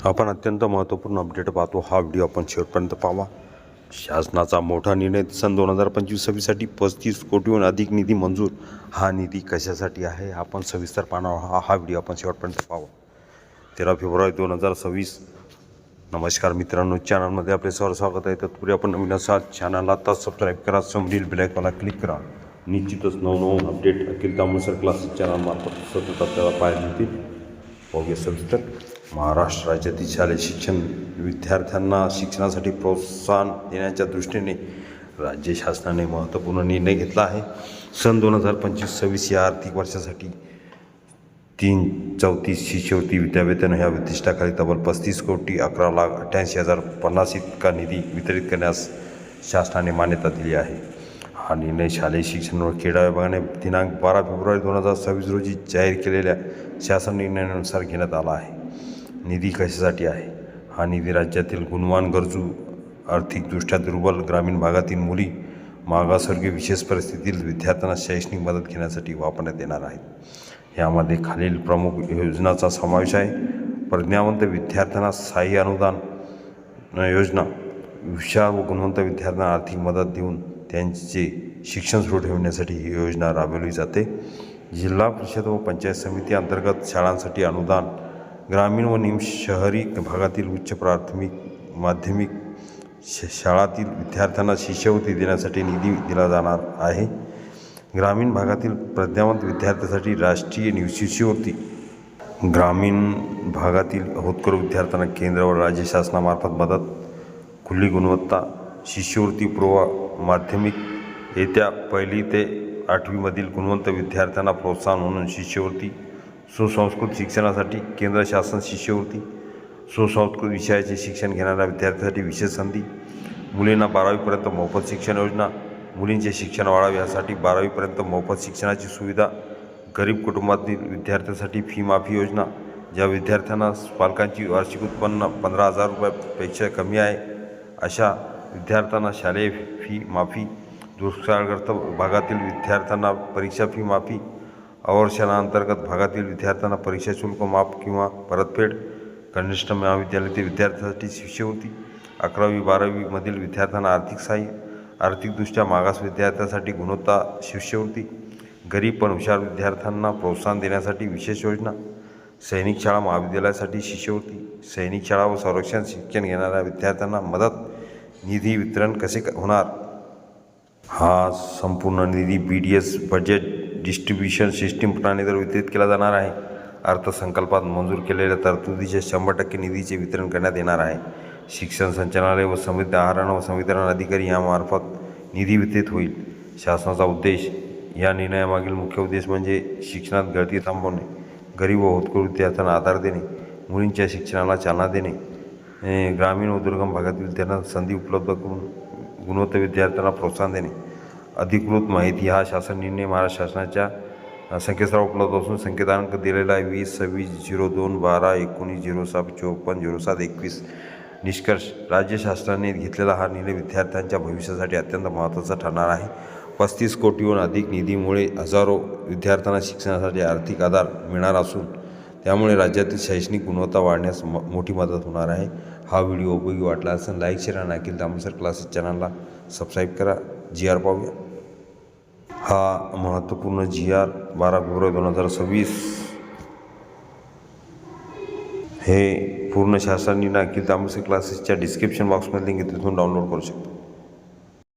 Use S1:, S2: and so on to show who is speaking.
S1: आपण अत्यंत महत्त्वपूर्ण अपडेट पाहतो. हा व्हिडिओ आपण शेवटपर्यंत पाहावा. शासनाचा मोठा निर्णय सन 2025-26साठी 35 कोटीहून अधिक निधी मंजूर. हा निधी कशासाठी आहे आपण सविस्तर पाहणार. हा व्हिडिओ आपण शेवटपर्यंत पाहावा. 13 फेब्रुवारी 2026. नमस्कार मित्रांनो, चॅनलमध्ये आपले सर्व स्वागत आहे. तत्पूर्वी आपण नवीन असाल चॅनलला आता सबस्क्राईब करा, समोरील बेल आयकॉनला क्लिक करा. निश्चितच नवनवीन अपडेट अखिल तांबूसर क्लासेस चॅनलमार्फत सतत आपल्याला पाहायला मिळतील. बघूया सविस्तर. महाराष्ट्र राज्यातील शालेय शिक्षण विद्यार्थ्यांना शिक्षणासाठी प्रोत्साहन देण्याच्या दृष्टीने राज्य शासनाने महत्त्वपूर्ण निर्णय घेतला आहे. सन 2025-26 या आर्थिक वर्षासाठी 334 शिष्यवृत्ती विद्यावेतन ह्या उद्दिष्टाखाली तब्बल 35,11,88,050 इतका निधी वितरित करण्यास शासनाने मान्यता दिली आहे. हा निर्णय शालेय शिक्षण व क्रीडा विभागाने दिनांक 12 फेब्रुवारी 2026 रोजी जाहीर केलेल्या शासन निर्णयानुसार घेण्यात आला आहे. निधी कशासाठी आहे? हा निधी राज्यातील गुणवान, गरजू, आर्थिकदृष्ट्या दुर्बल ग्रामीण भागातील मुली, मागासवर्गीय, विशेष परिस्थितीतील विद्यार्थ्यांना शैक्षणिक मदत घेण्यासाठी वापरण्यात येणार आहे. यामध्ये खालील प्रमुख योजनांचा समावेश आहे. प्रज्ञावंत विद्यार्थ्यांना सहाय्य अनुदान योजना. हुशार व गुणवंत विद्यार्थ्यांना आर्थिक मदत देऊन त्यांचे शिक्षण सुरू ठेवण्यासाठी ही योजना राबवली जाते. जिल्हा परिषद व पंचायत समिती अंतर्गत शाळांसाठी अनुदान. ग्रामीण व निम शहरी भागातील उच्च प्राथमिक माध्यमिक शाळातील विद्यार्थ्यांना शिष्यवृत्ती देण्यासाठी निधी दिला जाणार आहे. ग्रामीण भागातील प्रज्ञावंत विद्यार्थ्यांसाठी राष्ट्रीय शिष्यवृत्ती. ग्रामीण भागातील होतकरू विद्यार्थ्यांना केंद्र व राज्य शासनामार्फत मदत. खुली गुणवत्ता शिष्यवृत्ती. पूर्व माध्यमिक येत्या 1ली ते 8वीमधील गुणवंत विद्यार्थ्यांना प्रोत्साहन म्हणून शिष्यवृत्ती. सुसंस्कृत शिक्षणासाठी केंद्र शासन शिष्यवृत्ती. सुसंस्कृत विषयाचे शिक्षण घेणाऱ्या विद्यार्थ्यांसाठी विशेष संधी. मुलींना 12वीपर्यंत मोफत शिक्षण योजना. मुलींचे शिक्षण वाढावे यासाठी 12वीपर्यंत मोफत शिक्षणाची सुविधा. गरीब कुटुंबातील विद्यार्थ्यांसाठी फी माफी योजना. ज्या विद्यार्थ्यांना पालकांची वार्षिक उत्पन्न 15,000 रुपयापेक्षा कमी आहे अशा विद्यार्थ्यांना शालेय फी माफी. दुष्काळग्रस्त भागातील विद्यार्थ्यांना परीक्षा फी माफी. अवर्षणांतर्गत भागातील विद्यार्थ्यांना परीक्षा शुल्क माफ किंवा परतफेड. कनिष्ठ महाविद्यालयातील विद्यार्थ्यांसाठी शिष्यवृत्ती. 11वी-12वीमधील विद्यार्थ्यांना आर्थिक सहाय्य. आर्थिकदृष्ट्या मागास विद्यार्थ्यांसाठी गुणवत्ता शिष्यवृत्ती. गरीब पण हुशार विद्यार्थ्यांना प्रोत्साहन देण्यासाठी विशेष योजना. सैनिक शाळा महाविद्यालयासाठी शिष्यवृत्ती. सैनिक शाळा व संरक्षण शिक्षण घेणाऱ्या विद्यार्थ्यांना मदत. निधी वितरण कसे होणार? हा संपूर्ण निधी BDS बजेट डिस्ट्रीब्युशन सिस्टीम प्रणालीद्वारे वितरित केला जाणार आहे. अर्थसंकल्पात मंजूर केलेल्या तरतुदीच्या 100% निधीचे वितरण करण्यात येणार आहे. शिक्षण संचालनालय व समृद्धी आहारण व संवितरण अधिकारी यामार्फत निधी वितरित होईल. शासनाचा उद्देश. या निर्णयामागील मुख्य उद्देश म्हणजे शिक्षणात गळती थांबवणे, गरीब व होतकरू विद्यार्थ्यांना आधार देणे, मुलींच्या शिक्षणाला चालना देणे, ग्रामीण व दुर्गम भागातील विद्यार्थ्यांना संधी उपलब्ध करून गुणवंत विद्यार्थ्यांना प्रोत्साहन देणे. अधिकृत माहिती. हा शासन निर्णय महाराष्ट्र शासनाच्या संकेतस्थळावर उपलब्ध असून संकेतांक दिलेला आहे 20-26-02-12-19-07-54-07-21. निष्कर्ष. राज्य शासनाने घेतलेला हा निर्णय विद्यार्थ्यांच्या भविष्यासाठी अत्यंत महत्त्वाचा ठरणार आहे. 35 कोटीहून अधिक निधीमुळे हजारो विद्यार्थ्यांना शिक्षणासाठी आर्थिक आधार मिळणार असून त्यामुळे राज्यातील शैक्षणिक गुणवत्ता वाढण्यास मोठी मदत होणार आहे. हा व्हिडिओ उपयोगी वाटला असेल लाईक, शेअर आणि अखिल तांबूसर क्लासेस चॅनलला सबस्क्राईब करा. GR पाहूया. हा महत्त्वपूर्ण GR 12 फेब्रुवारी 2026. हे पूर्ण शासन निर्णय अखिल तांबूसर क्लासेसच्या डिस्क्रिप्शन बॉक्समध्ये लिंक तिथून डाउनलोड करू शकतो.